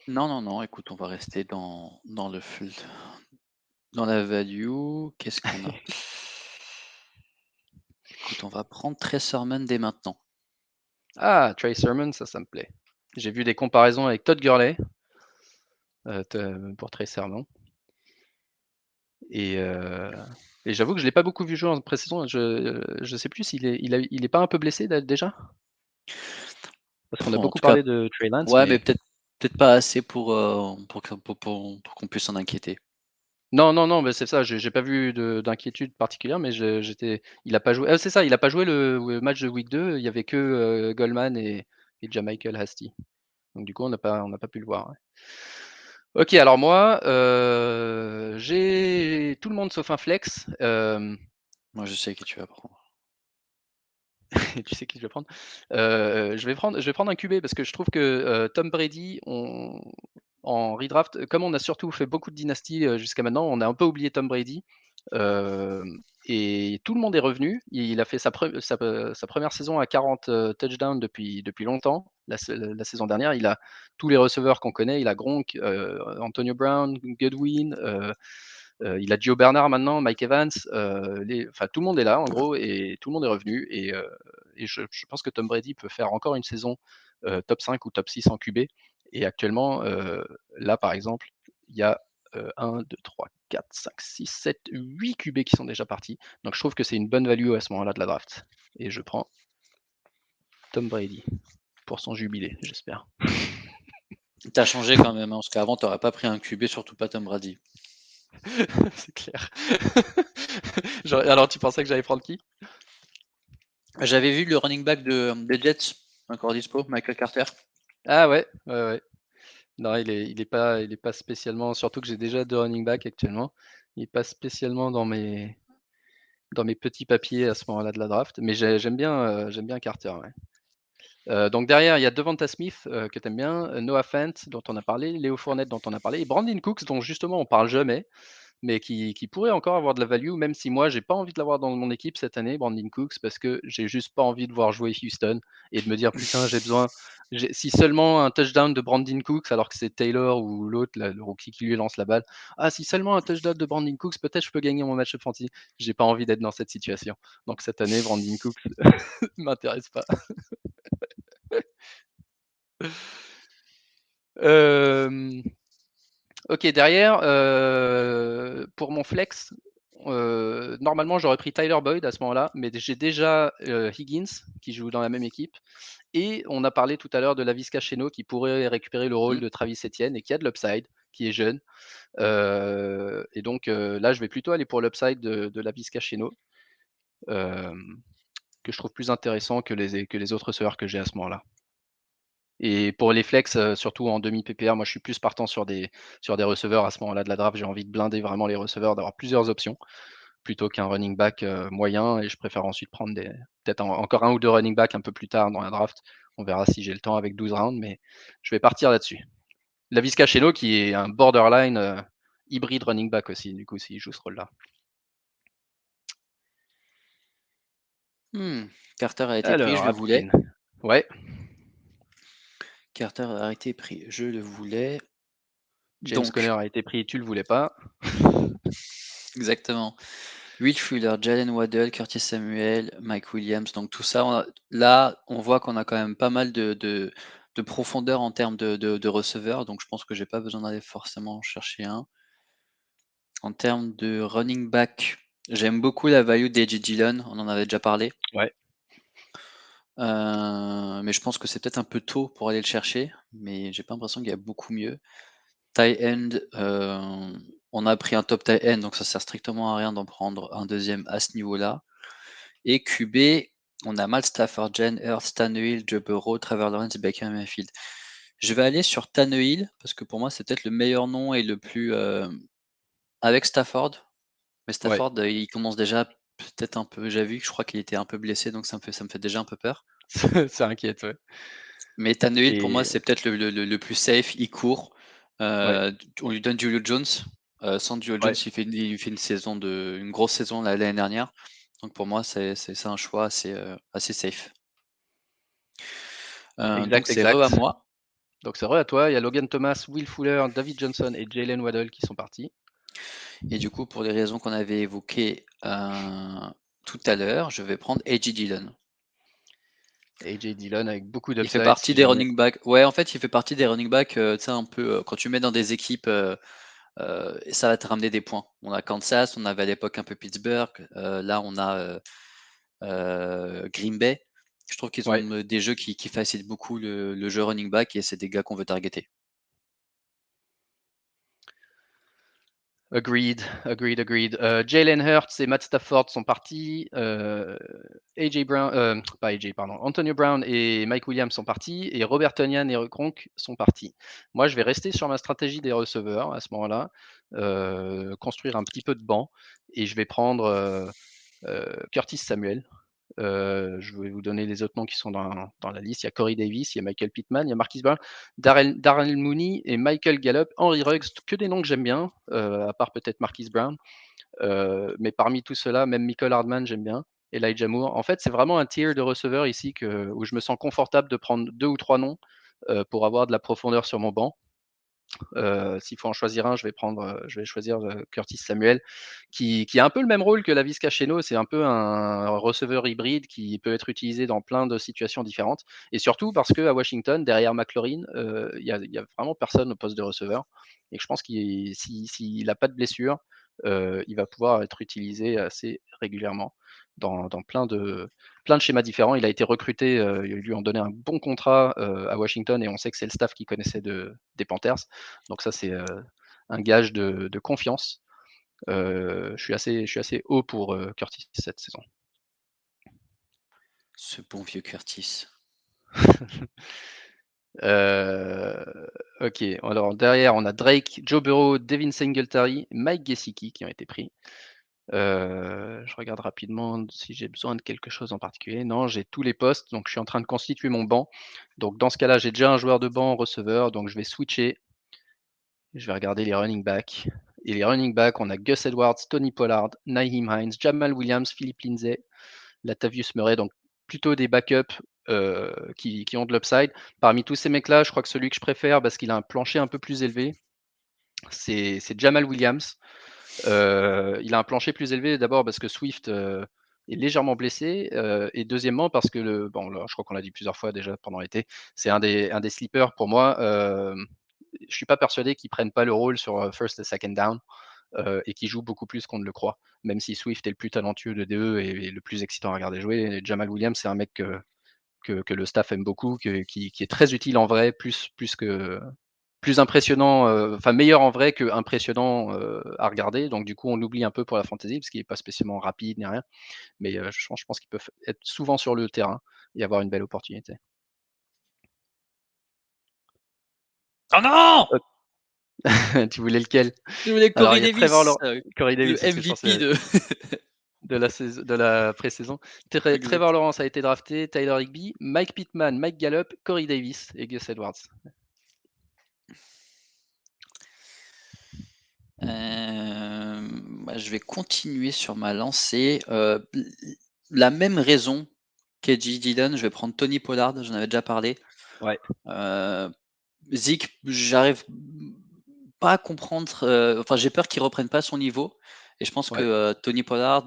B: Non, non, non, écoute, on va rester dans le full dans la value. Qu'est-ce qu'on a? Écoute, on va prendre Trey Sermon dès maintenant.
A: Ah, Trey Sermon, ça me plaît. J'ai vu des comparaisons avec Todd Gurley pour Trey Sermon. Et, et j'avoue que je l'ai pas beaucoup vu jouer en pré-saison. Je sais plus il est pas un peu blessé déjà? Parce qu'on a
B: En
A: beaucoup
B: tout cas,
A: parlé de Trey Lance,
B: ouais, mais
A: mais
B: peut-être pas assez pour qu'on puisse s'en inquiéter.
A: non, non, non, mais c'est ça, j'ai pas vu d'inquiétude particulière, mais il a pas joué, c'est ça, il a pas joué le match de week 2. Il y avait que, Goldman et Jamichael Hasty. Donc du coup, on n'a pas pu le voir, ouais. OK, alors moi, j'ai tout le monde sauf un flex,
B: Moi, je sais qui tu vas prendre.
A: et tu sais qui je vais prendre? Je vais prendre un QB parce que je trouve que, Tom Brady, en redraft, comme on a surtout fait beaucoup de dynasties, jusqu'à maintenant, on a un peu oublié Tom Brady. Et tout le monde est revenu. Il a fait sa première saison à 40 touchdowns depuis longtemps. La saison dernière, il a tous les receveurs qu'on connaît. Il a Gronk, Antonio Brown, Godwin, il a Gio Bernard maintenant, Mike Evans. Enfin, tout le monde est là en gros et tout le monde est revenu. Et je pense que Tom Brady peut faire encore une saison top 5 ou top 6 en QB. Et actuellement, là par exemple, il y a 1, 2, 3, 4, 5, 6, 7, 8 QB qui sont déjà partis. Donc je trouve que c'est une bonne value à ce moment-là de la draft. Et je prends Tom Brady pour son jubilé, j'espère.
B: T'as changé quand même, hein, parce qu'avant, t'aurais pas pris un QB, surtout pas Tom Brady.
A: C'est clair. Alors tu pensais que j'allais prendre qui?
B: J'avais vu le running back des Jets, encore dispo, Michael Carter.
A: Ah ouais, ouais, ouais. Non, il est pas spécialement, surtout que j'ai déjà 2 running back actuellement. Il est pas spécialement dans mes petits papiers à ce moment-là de la draft, mais j'aime bien Carter, ouais. Donc derrière, il y a Devonta Smith, que tu aimes bien, Noah Fant dont on a parlé, Léo Fournette dont on a parlé et Brandin Cooks dont justement on parle jamais, mais qui pourrait encore avoir de la value, même si moi j'ai pas envie de l'avoir dans mon équipe cette année, Brandin Cooks, parce que j'ai juste pas envie de voir jouer Houston et de me dire: «Putain, j'ai besoin Si seulement un touchdown de Brandon Cooks, alors que c'est Taylor ou l'autre, le rookie qui lui lance la balle. Ah, si seulement un touchdown de Brandon Cooks, peut-être je peux gagner mon match de fantasy. J'ai pas envie d'être dans cette situation. Donc cette année, Brandon Cooks m'intéresse pas. Ok, derrière, pour mon flex, normalement j'aurais pris Tyler Boyd à ce moment-là, mais j'ai déjà Higgins qui joue dans la même équipe. Et on a parlé tout à l'heure de Laviska Shenault qui pourrait récupérer le rôle de Travis Etienne et qui a de l'upside, qui est jeune. Et donc là, je vais plutôt aller pour l'upside de Laviska Shenault, que je trouve plus intéressant que les autres receveurs que j'ai à ce moment-là. Et pour les flex, surtout en demi-PPR, moi je suis plus partant sur des receveurs à ce moment-là de la draft. J'ai envie de blinder vraiment les receveurs, d'avoir plusieurs options plutôt qu'un running back moyen. Et je préfère ensuite prendre peut-être encore un ou deux running back un peu plus tard dans la draft. On verra si j'ai le temps avec 12 rounds, mais je vais partir là-dessus. Laviska Shenault qui est un borderline hybride running back aussi, du coup, s'il joue ce rôle-là.
B: Carter a été pris, je
A: Alors,
B: le voulais.
A: Apkin. Ouais.
B: Carter a été pris, je le voulais.
A: James
B: Donc,
A: Conner a été pris, tu le voulais pas.
B: exactement. Will Fuller, Jalen Waddell, Curtis Samuel, Mike Williams. Donc tout ça, là, on voit qu'on a quand même pas mal de profondeur en termes de receveurs. Donc je pense que j'ai pas besoin d'aller forcément chercher un. En termes de running back, j'aime beaucoup la value d'A.J. Dillon. On en avait déjà parlé.
A: Ouais.
B: Mais je pense que c'est peut-être un peu tôt pour aller le chercher. Mais j'ai pas l'impression qu'il y a beaucoup mieux. Tight end, on a pris un top tight end, donc ça sert strictement à rien d'en prendre un deuxième à ce niveau-là. Et QB, on a Matt Stafford, Jalen Hurts, Tannehill, Joe Burrow, Trevor Lawrence, Baker Mayfield. Je vais aller sur Tannehill parce que pour moi c'est peut-être le meilleur nom et le plus avec Stafford. Mais
A: Ouais.
B: Stafford, il commence déjà peut-être un peu. J'ai vu que je crois qu'il était un peu blessé, donc ça me fait déjà un peu peur.
A: Ça inquiète, ouais.
B: Mais Tannehill pour moi
A: Et
B: c'est peut-être le plus safe. Il court.
A: ouais.
B: On lui donne Julio Jones. Sans Julio Jones,
A: Ouais.
B: il fait une grosse saison l'année dernière. Donc pour moi c'est un choix assez safe. Donc
A: Exact,
B: c'est re à
A: exact.
B: moi.
A: Donc c'est vrai à toi. Il y a Logan Thomas, Will Fuller, David Johnson et Jalen Waddell qui sont partis.
B: Et du coup, pour les raisons qu'on avait évoquées tout à l'heure, je vais prendre A.J. Dillon.
A: AJ Dillon avec beaucoup
B: Il fait
A: d'upside
B: partie
A: si
B: des
A: jamais.
B: running backs. Ouais, en fait, il fait partie des running backs, tu sais, un peu, quand tu mets dans des équipes, ça va te ramener des points. On a Kansas, on avait à l'époque un peu Pittsburgh, là on a Green Bay. Je trouve qu'ils
A: Ouais.
B: ont des jeux qui facilitent beaucoup le jeu running back et c'est des gars qu'on veut targeter.
A: Agreed, agreed, agreed. Jalen Hurts et Matt Stafford sont partis. AJ Brown, pas AJ, pardon. Antonio Brown et Mike Williams sont partis. Et Robert Tonyan et Gronk sont partis. Moi, je vais rester sur ma stratégie des receveurs à ce moment-là. Construire un petit peu de banc. Et je vais prendre Curtis Samuel. Je vais vous donner les autres noms qui sont dans la liste. Il y a Corey Davis, il y a Michael Pittman, il y a Marquis Brown, Darrell Mooney et Michael Gallup, Henry Ruggs, que des noms que j'aime bien, à part peut-être Marquis Brown. Mais parmi tout cela, même Michael Hardman, j'aime bien. Elijah Moore. En fait, c'est vraiment un tier de receveurs ici où je me sens confortable de prendre 2 ou 3 noms pour avoir de la profondeur sur mon banc. S'il faut en choisir un, je vais choisir Curtis Samuel, qui a un peu le même rôle que Laviska Shenault. C'est un peu un receveur hybride qui peut être utilisé dans plein de situations différentes. Et surtout parce qu'à Washington, derrière McLaurin, il y a vraiment personne au poste de receveur. Et je pense qu'il s'il n'a pas de blessure, il va pouvoir être utilisé assez régulièrement dans plein de schémas différents. Il a été recruté, ils lui ont donné un bon contrat à Washington et on sait que c'est le staff qui connaissait des Panthers. Donc ça, c'est un gage de confiance. Je suis assez haut pour Curtis cette saison.
B: Ce bon vieux Curtis.
A: Ok, alors derrière, on a Drake, Joe Burrow, Devin Singletary, Mike Gesicki qui ont été pris. Je regarde rapidement si j'ai besoin de quelque chose en particulier. Non, j'ai tous les postes, donc je suis en train de constituer mon banc. Donc dans ce cas-là, j'ai déjà un joueur de banc receveur, donc je vais switcher. Je vais regarder les running backs. Et les running backs, on a Gus Edwards, Tony Pollard, Nyheim Hines, Jamal Williams, Philippe Lindsay, Latavius Murray, donc plutôt des backups qui ont de l'upside. Parmi tous ces mecs-là, je crois que celui que je préfère parce qu'il a un plancher un peu plus élevé, c'est Jamal Williams. Il a un plancher plus élevé d'abord parce que Swift est légèrement blessé et deuxièmement parce que bon, là, je crois qu'on l'a dit plusieurs fois déjà pendant l'été, c'est un des sleepers pour moi. Je suis pas persuadé qu'ils prennent pas le rôle sur first et second down et qu'ils jouent beaucoup plus qu'on ne le croit. Même si Swift est le plus talentueux de DE et le plus excitant à regarder jouer, Jamal Williams c'est un mec que le staff aime beaucoup, qui est très utile en vrai, plus impressionnant, enfin meilleur en vrai que impressionnant à regarder. Donc du coup, on l'oublie un peu pour la fantasy parce qu'il n'est pas spécialement rapide ni rien. Mais je pense qu'il peut être souvent sur le terrain et avoir une belle opportunité.
B: Oh non!
A: Tu voulais lequel?
B: Je voulais
A: Alors il
B: Corey
A: y a Trevor
B: Davis,
A: Lawrence. Corey Davis,
B: le
A: c'est ce que je
B: MVP
A: pensais de la pré-saison. Trevor
B: exact.
A: Lawrence a été drafté, Tyler Higbee, Mike Pittman, Mike Gallup, Corey Davis et Gus Edwards.
B: Je vais continuer sur ma lancée. La même raison qu'Edgy Dillon, je vais prendre Tony Pollard, j'en avais déjà parlé.
A: Ouais.
B: Zeke, j'arrive pas à comprendre, enfin j'ai peur qu'il reprenne pas son niveau et je pense
A: Ouais.
B: que Tony Pollard,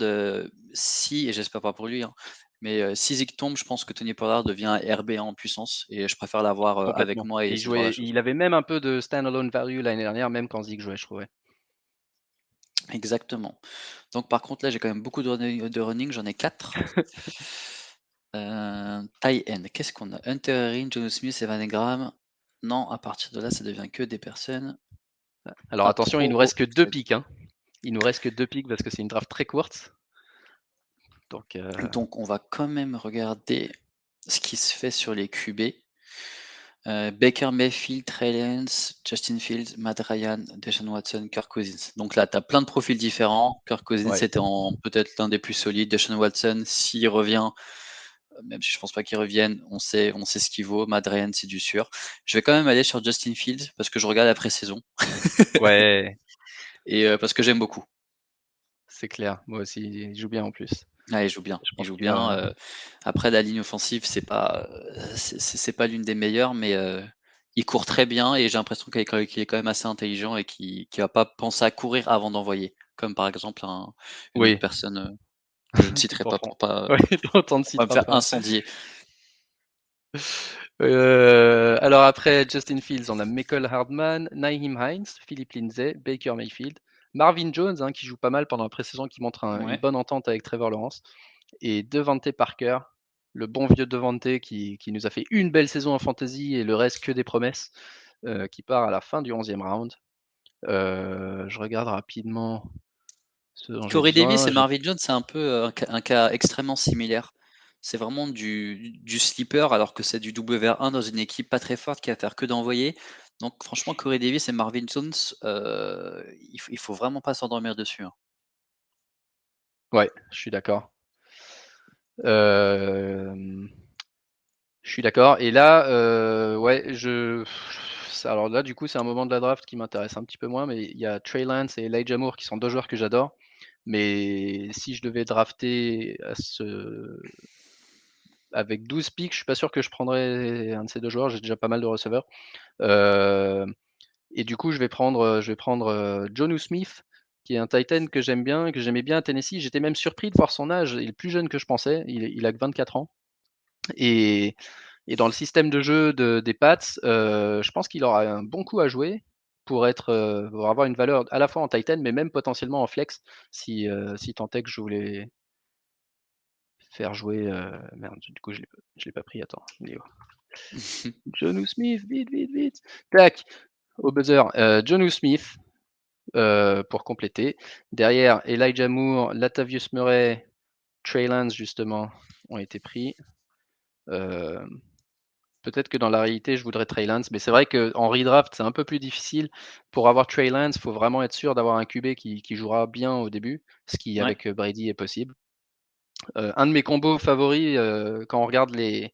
B: si, et j'espère pas pour lui, hein, mais si Zeke tombe, je pense que Tony Pollard devient un RB1 en puissance et je préfère l'avoir avec
A: Complètement.
B: moi et
A: Et
B: essayer de voir la chose.
A: il avait même un peu de standalone value l'année dernière, même quand Zeke jouait, je trouvais.
B: Exactement. Donc par contre là j'ai quand même beaucoup de running, j'en ai 4. Tie end, qu'est-ce qu'on a? Hunter Henry, Jonnu Smith, Evan Engram. Non, à partir de là, ça devient que des personnes
A: Alors
B: à
A: attention, il
B: trop
A: nous
B: haut
A: reste que 2
B: upside.
A: pics, hein. Il nous reste que 2 pics parce que c'est une draft très courte. Donc
B: Donc on va quand même regarder ce qui se fait sur les QB. Baker Mayfield, Trey Lance, Justin Fields, Matt Ryan, Deshaun Watson, Kirk Cousins. Donc là, tu as plein de profils différents. Kirk Cousins
A: ouais.
B: c'était peut-être l'un des plus solides. Deshaun Watson, s'il revient, même si je pense pas qu'il revienne, on sait ce qu'il vaut. Matt Ryan, c'est du sûr. Je vais quand même aller sur Justin Fields parce que je regarde la pré-saison
A: Ouais,
B: et parce que j'aime beaucoup.
A: c'est clair. Moi aussi, il joue bien en plus.
B: Ah, il joue bien.
A: Je
B: Il
A: pense
B: joue
A: qu'il
B: bien.
A: va.
B: Après, la ligne offensive, c'est pas l'une des meilleures, mais il court très bien et j'ai l'impression qu'il est quand même assez intelligent et qu'il va pas penser à courir avant d'envoyer, comme par exemple une autre
A: Oui,
B: personne que je ne citerai pas
A: dont
B: pour pas
A: ouais, dont on ne
B: me
A: citera
B: faire
A: pas.
B: incendier.
A: Alors après Justin Fields, on a Michael Hardman, Nyheim Hines, Philip Lindsay, Baker Mayfield, Marvin Jones, hein, qui joue pas mal pendant la pré-saison, qui montre une
B: Ouais.
A: bonne entente avec Trevor Lawrence, et Devante Parker, le bon vieux Devante qui nous a fait une belle saison en fantasy et le reste que des promesses, qui part à la fin du 11e round. Je regarde rapidement ce dont j'ai
B: Corey Davis
A: besoin.
B: et Marvin Jones, c'est un peu un cas extrêmement similaire. C'est vraiment du sleeper alors que c'est du WR1 dans une équipe pas très forte qui va faire que d'envoyer. Donc franchement, Corey Davis et Marvin Jones, il faut vraiment pas s'endormir dessus, hein.
A: Ouais, je suis d'accord. Je suis d'accord. Et là, ouais, alors là, du coup, c'est un moment de la draft qui m'intéresse un petit peu moins, mais il y a Trey Lance et Elijah Moore qui sont 2 joueurs que j'adore. Mais si je devais drafter avec 12 picks, je suis pas sûr que je prendrais un de ces 2 joueurs. J'ai déjà pas mal de receveurs. Et du coup, je vais prendre Jonnu Smith, qui est un tight end que j'aime bien, que j'aimais bien à Tennessee. J'étais même surpris de voir son âge. Il est plus jeune que je pensais. Il a que 24 ans. Et dans le système de jeu des Pats, je pense qu'il aura un bon coup à jouer pour avoir une valeur à la fois en tight end, mais même potentiellement en flex si tant est que je voulais faire jouer, merde, du coup je l'ai pas pris, attends, il est où? Jonnu Smith, vite, vite, vite! Tac! Au buzzer, Jonnu Smith, pour compléter. Derrière, Elijah Moore, Latavius Murray, Trey Lance justement ont été pris. Peut-être que dans la réalité, je voudrais Trey Lance, mais c'est vrai qu'en redraft, c'est un peu plus difficile. Pour avoir Trey Lance, il faut vraiment être sûr d'avoir un QB qui jouera bien au début, ce qui
B: Ouais,
A: avec Brady est possible. Un de mes combos favoris, quand on regarde les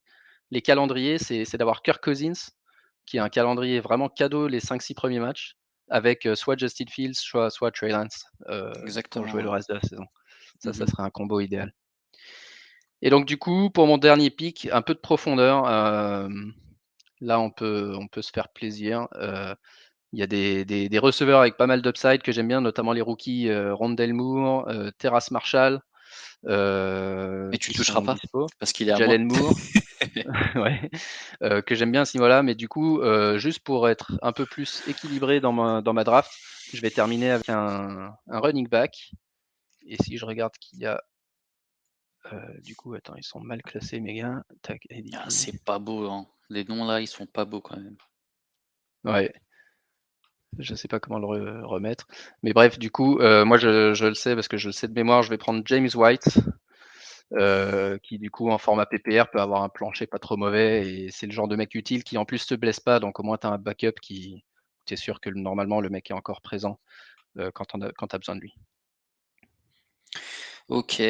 A: calendriers, c'est d'avoir Kirk Cousins, qui a un calendrier vraiment cadeau les 5-6 premiers matchs, avec soit Justin Fields, soit Trey Lance pour jouer
B: exactement,
A: le
B: ouais.
A: reste de la saison. Ça
B: Mmh.
A: serait un combo idéal. Et donc du coup, pour mon dernier pick, un peu de profondeur, là on peut se faire plaisir. Il y a des receveurs avec pas mal d'upside que j'aime bien, notamment les rookies, Rondale Moore, Terrace Marshall,
B: Mais tu le
A: qui
B: toucheras
A: sont
B: pas
A: dispo.
B: parce qu'il est à moi.
A: Jalen Moore, ouais, que j'aime bien à ce niveau-là. Mais du coup, juste pour être un peu plus équilibré dans ma draft, je vais terminer avec un running back. Et si je regarde qui y a, du coup, attends, ils sont mal classés mes gars. Tac,
B: Ah,
A: ADP.
B: c'est pas beau, hein. Les noms là, ils sont pas beaux quand même.
A: Ouais, je sais pas comment le remettre. Mais bref, du coup, moi je le sais parce que je le sais de mémoire, je vais prendre James White, qui du coup en format PPR peut avoir un plancher pas trop mauvais et c'est le genre de mec utile qui en plus te blesse pas, donc au moins tu as un backup qui tu es sûr que normalement le mec est encore présent, quand tu as besoin de lui.
B: OK.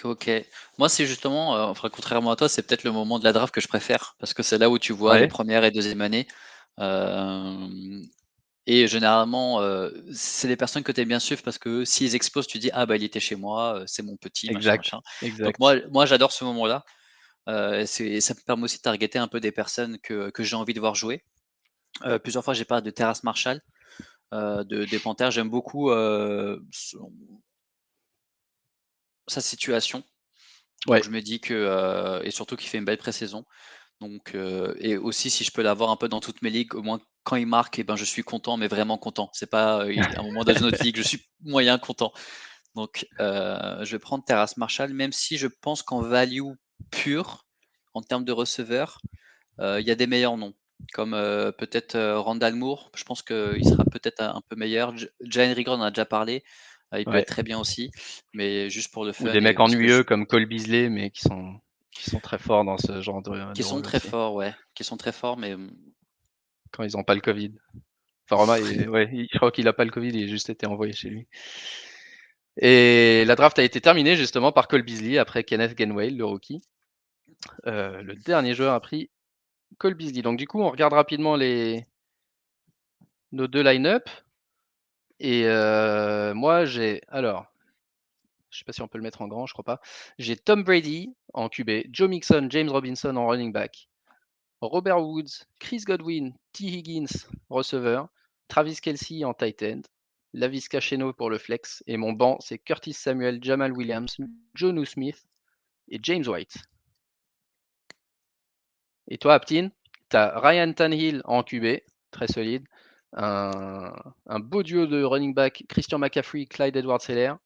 B: OK. Moi, c'est justement, enfin, contrairement à toi, c'est peut-être le moment de la draft que je préfère parce que c'est là où tu vois les
A: Ouais,
B: premières et deuxième années. Hem Et généralement, c'est les personnes que tu aimes bien suivre parce que s'ils explosent, tu dis: «Ah bah, il était chez moi, c'est mon petit, machin,
A: exact,
B: machin». Donc
A: exact.
B: moi j'adore ce moment-là, ça me permet aussi de targeter un peu des personnes que j'ai envie de voir jouer. Plusieurs fois, j'ai parlé de Terrace Marshall, des Panthers. J'aime beaucoup, sa situation. Donc
A: Ouais,
B: je me dis que, et surtout qu'il fait une belle pré-saison. Donc et aussi si je peux l'avoir un peu dans toutes mes ligues, au moins quand il marque et ben, je suis content, mais vraiment content. C'est pas, il à un moment dans une autre ligue, je suis moyen content. Donc je vais prendre Terrace Marshall, même si je pense qu'en value pur, en termes de receveur, il y a des meilleurs noms, comme, peut-être, Randall Moore. Je pense qu'il sera peut-être un peu meilleur. Jalen Reagor, on en a déjà parlé, il peut être
A: ouais.
B: très bien aussi, mais juste pour le
A: Ou
B: fun
A: des
B: et
A: mecs
B: parce que je
A: ennuyeux comme Cole Beasley, mais qui sont très forts dans ce genre de
B: qui sont
A: rôle
B: très
A: aussi,
B: forts, ouais, qui sont très forts, mais
A: quand ils ont pas le Covid. Enfin Romain, ouais, je crois qu'il a pas le Covid, il a juste été envoyé chez lui. Et la draft a été terminée justement par Cole Beasley après Kenneth Gainwell, le rookie. Le dernier joueur a pris Cole Beasley. Donc du coup, on regarde rapidement nos deux line-up. Et moi, je sais pas si on peut le mettre en grand, je crois pas. J'ai Tom Brady en QB, Joe Mixon, James Robinson en running back, Robert Woods, Chris Godwin, T. Higgins, receveur, Travis Kelce en tight end, Laviska Shenault pour le flex, et mon banc, c'est Curtis Samuel, Jamal Williams, Jonnu Smith et James White. Et toi, Aptin, tu as Ryan Tannehill en QB, très solide, un beau duo de running back, Christian McCaffrey, Clyde Edwards-Helaire,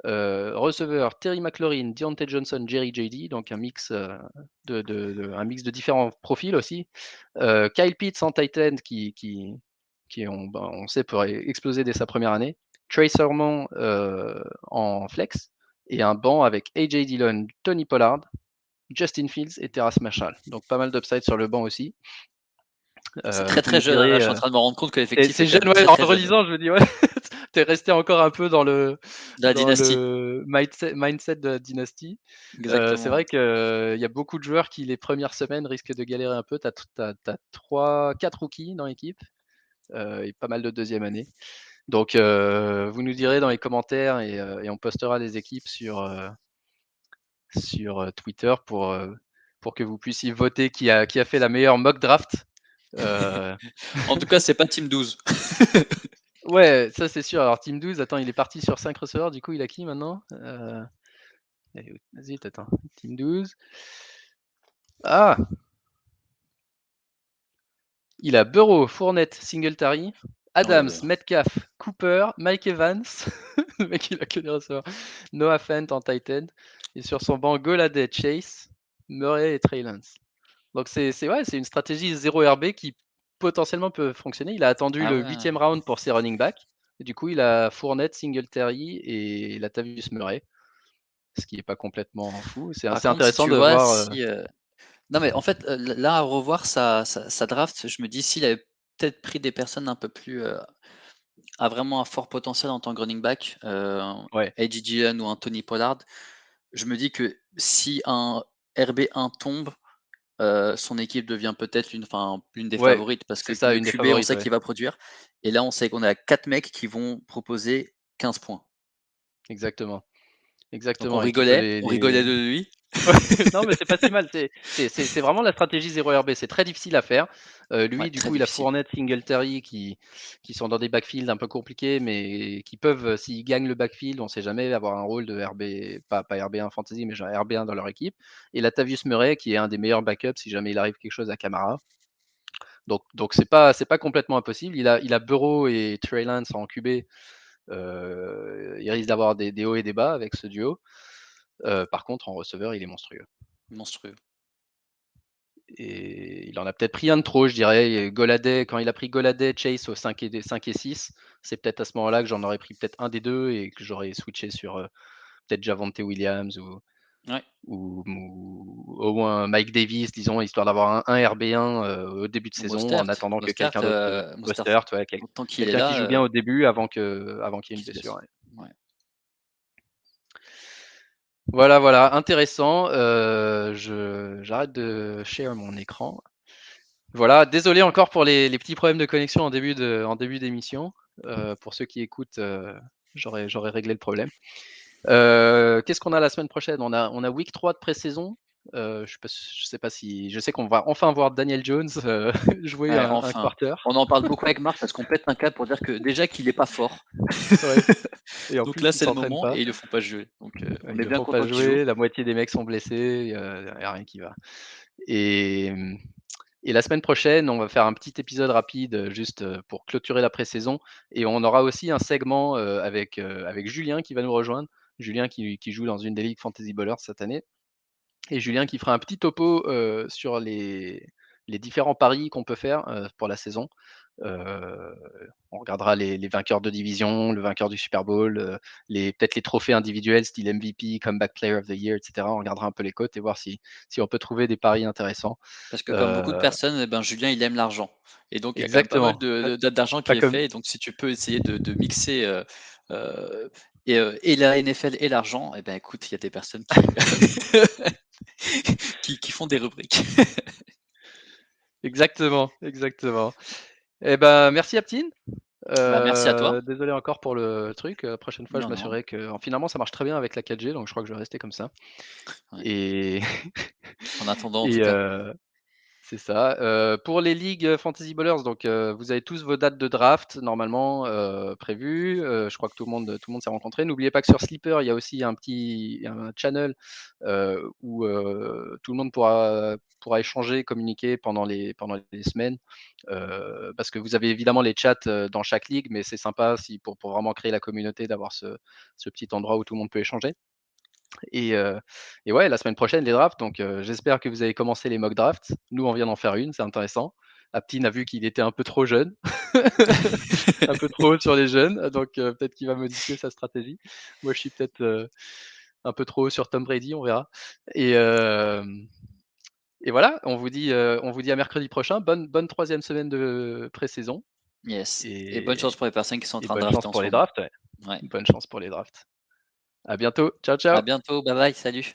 A: receveur, Terry McLaurin, Deontay Johnson, Jerry JD, donc un mix, un mix de différents profils aussi. Kyle Pitts en tight end qui on sait pourrait exploser dès sa première année. Trey Sermon en flex et un banc avec AJ Dillon, Tony Pollard, Justin Fields et Terrace Marshall. Donc pas mal d'upside sur le banc aussi.
B: c'est très,
A: Vous
B: très
A: nous
B: jeune, hein, là,
A: direz,
B: je suis en train de me rendre compte que l'effectif est
A: c'est
B: quand
A: jeune,
B: même
A: ouais,
B: très,
A: en
B: très
A: le
B: jeune.
A: relisant, je me dis, ouais, t'es resté encore un peu
B: De la
A: dans
B: dynastie,
A: le mindset de la dynastie. C'est
B: exactement.
A: vrai qu'il y a beaucoup de joueurs qui, les premières semaines, risquent de galérer un peu. Tu as 3, 4 rookies dans l'équipe et pas mal de deuxième année. Donc, vous nous direz dans les commentaires et on postera les équipes sur Twitter pour que vous puissiez voter qui a fait la meilleure mock draft. Euh,
B: En tout cas, c'est pas Team 12.
A: ouais, ça c'est sûr. Alors, Team 12, attends, il est parti sur 5 receveurs. Du coup, il a qui maintenant Vas-y, attends. Team 12. Ah, il a Burrow, Fournette, Singletary,
B: Oh là
A: Adams,
B: là.
A: Metcalf, Cooper, Mike Evans. Le mec, il a que des receveurs. Noah Fent en tight end. Et sur son banc, Golladay, Chase, Murray et Trey Lance. Donc, c'est une stratégie 0 RB qui potentiellement peut fonctionner. Il a attendu
B: Ah
A: le
B: ouais.
A: 8e round pour ses running backs. Et du coup, il a Fournette, Singletary et Latavius Murray. Ce qui n'est pas complètement fou. C'est
B: Par
A: assez
B: contre, si
A: intéressant
B: tu
A: de
B: vois,
A: voir.
B: si, non, mais en fait, là, à revoir sa draft, je me dis s'il avait peut-être pris des personnes un peu plus, à vraiment un fort potentiel en tant que running back,
A: Ouais,
B: A.J. Dillon ou un Tony Pollard, je me dis que si un RB1 tombe, son équipe devient peut-être l'une des
A: ouais,
B: favorites parce que
A: c'est ça,
B: le
A: une des
B: QB, on
A: favorites.
B: sait
A: Ouais,
B: qu'il va produire et là, on sait qu'on a 4 mecs qui vont proposer 15 points.
A: exactement.
B: Donc on
A: exactement et qui veut
B: rigolait,
A: les
B: on rigolait
A: les
B: de lui.
A: non, mais c'est pas si mal. C'est vraiment la stratégie 0 RB. C'est très difficile à faire.
B: Ouais,
A: Lui, du
B: très
A: coup, il a
B: difficile.
A: Fournette, Singletary qui sont dans des backfields un peu compliqués, mais qui peuvent, s'ils gagnent le backfield, on sait jamais, avoir un rôle de RB, pas RB1 fantasy, mais genre RB1 dans leur équipe. Et Latavius Murray, qui est un des meilleurs backups si jamais il arrive quelque chose à Camara. Donc c'est pas complètement impossible. Il a Burrow et Trey Lance en QB. Il risque d'avoir des hauts et des bas avec ce duo. Par contre, en receveur, il est monstrueux.
B: Monstrueux.
A: Et il en a peut-être pris un de trop, je dirais. Golladay, quand il a pris Golladay, Chase au 5 et 6, c'est peut-être à ce moment-là que j'en aurais pris peut-être un des deux et que j'aurais switché sur peut-être Javonte Williams
B: Ouais.
A: ou au moins Mike Davis, disons, histoire d'avoir un RB1 au début de saison en attendant que
B: Mostert,
A: quelqu'un d'autre,
B: Mostert,
A: Mostert, ouais,
B: tant qu'il est
A: quelqu'un qui joue
B: là,
A: bien au début avant qu'il y ait une
B: qu'il se
A: blessure.
B: blesse.
A: Ouais.
B: Ouais.
A: Voilà, voilà, intéressant. J'arrête de share mon écran. Voilà, désolé encore pour les petits problèmes de connexion en début d'émission. Pour ceux qui écoutent, j'aurais réglé le problème. Qu'est-ce qu'on a la semaine prochaine? On a week 3 de pré-saison. Je sais pas si je sais qu'on va enfin voir Daniel Jones jouer
B: Ouais,
A: un
B: enfin.
A: quarter.
B: On en parle beaucoup avec Marc parce qu'on pète un câble pour dire que déjà qu'il est pas fort.
A: Ouais. Et en
B: Donc
A: plus,
B: là,
A: il
B: c'est le
A: s'entraîne
B: moment
A: pas.
B: et ils le font pas jouer. Donc on
A: Ils
B: est
A: le
B: bien
A: font pas
B: content qu'il joue.
A: jouer. La moitié des mecs sont blessés. Il y a rien qui va. Et Et la semaine prochaine, on va faire un petit épisode rapide juste pour clôturer la pré-saison. Et on aura aussi un segment avec Julien qui va nous rejoindre. Julien qui joue dans une des ligues Fantasy Ballers cette année. Et Julien qui fera un petit topo sur les différents paris qu'on peut faire pour la saison. Euh, on regardera les vainqueurs de division, le vainqueur du Super Bowl, peut-être les trophées individuels, style MVP, Comeback Player of the Year, etc. On regardera un peu les cotes et voir si on peut trouver des paris intéressants.
B: Parce que comme beaucoup de
A: Euh,
B: personnes, eh ben, Julien, il aime l'argent. Et donc, il y a quand même pas mal
A: Exactement.
B: d'argent qui
A: Pas
B: est
A: comme
B: fait. Et donc, si tu peux essayer de mixer et la NFL et l'argent, eh ben, écoute, il y a des personnes qui font des rubriques.
A: exactement, exactement. Eh ben, merci Aptine.
B: Bah, merci à toi.
A: Désolé encore pour le truc. La prochaine fois, je
B: Non, non.
A: m'assurerai que finalement ça marche très bien avec la 4G, donc je crois que je vais rester comme ça.
B: Ouais.
A: Et
B: En attendant, en tout
A: et
B: cas.
A: c'est ça. Pour les ligues Fantasy Ballers, donc vous avez tous vos dates de draft normalement prévues. Je crois que tout le monde s'est rencontré. N'oubliez pas que sur Sleeper, il y a aussi un channel où tout le monde pourra échanger, communiquer pendant les semaines. Parce que vous avez évidemment les chats dans chaque ligue, mais c'est sympa pour vraiment créer la communauté d'avoir ce petit endroit où tout le monde peut échanger. Et ouais, la semaine prochaine, les drafts. Donc, j'espère que vous avez commencé les mock drafts. Nous, on vient d'en faire une, c'est intéressant. Aptine a vu qu'il était un peu trop jeune, un peu trop haut sur les jeunes. Donc, peut-être qu'il va modifier sa stratégie. Moi, je suis peut-être un peu trop haut sur Tom Brady, on verra. Et, euh, et voilà, on vous dit à mercredi prochain. Bonne troisième semaine de pré-saison.
B: Yes. Et bonne chance
A: Et,
B: pour les personnes qui sont en
A: et
B: train de
A: bonne chance
B: drafter en
A: pour
B: ce
A: les
B: moment.
A: drafts. Ouais.
B: Ouais.
A: Bonne chance pour les drafts. À bientôt. Ciao,
B: À
A: ciao.
B: bientôt. Bye bye. Salut.